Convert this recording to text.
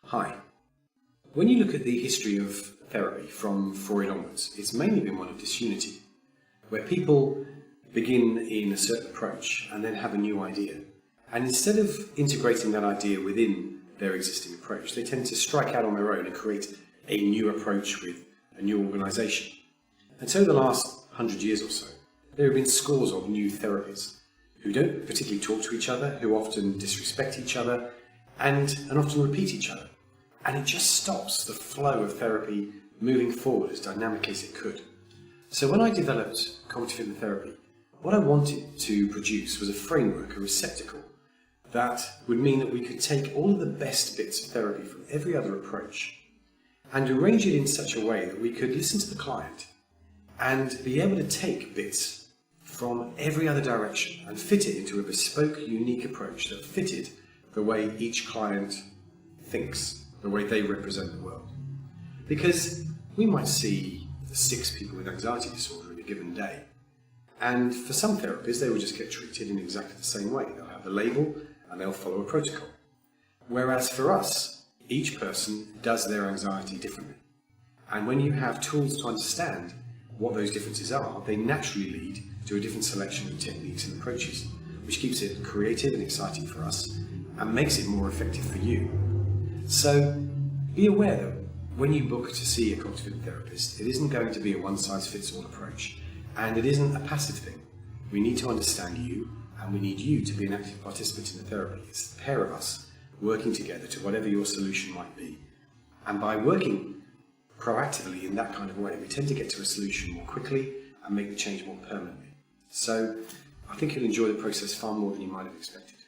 Hi. When you look at the history of therapy from Freud onwards, it's mainly been one of disunity, where people begin in a certain approach and then have a new idea. And instead of integrating that idea within their existing approach, they tend to strike out on their own and create a new approach with a new organisation. And so the last 100 years or so, there have been scores of new therapies who don't particularly talk to each other, who often disrespect each other, and often repeat each other. And it just stops the flow of therapy moving forward as dynamically as it could. So when I developed cognitive hypnotherapy, what I wanted to produce was a framework, a receptacle, that would mean that we could take all of the best bits of therapy from every other approach and arrange it in such a way that we could listen to the client and be able to take bits from every other direction and fit it into a bespoke, unique approach that fitted the way each client thinks, the way they represent the world. Because we might see 6 people with anxiety disorder in a given day, and for some therapists they will just get treated in exactly the same way. They'll have the label and they'll follow a protocol. Whereas for us, each person does their anxiety differently. And when you have tools to understand what those differences are, they naturally lead to a different selection of techniques and approaches, which keeps it creative and exciting for us and makes it more effective for you. So be aware that when you book to see a cognitive therapist, it isn't going to be a one-size-fits-all approach, and it isn't a passive thing. We need to understand you, and we need you to be an active participant in the therapy. It's the pair of us working together to whatever your solution might be. And by working proactively in that kind of way, we tend to get to a solution more quickly and make the change more permanently. So I think you'll enjoy the process far more than you might have expected.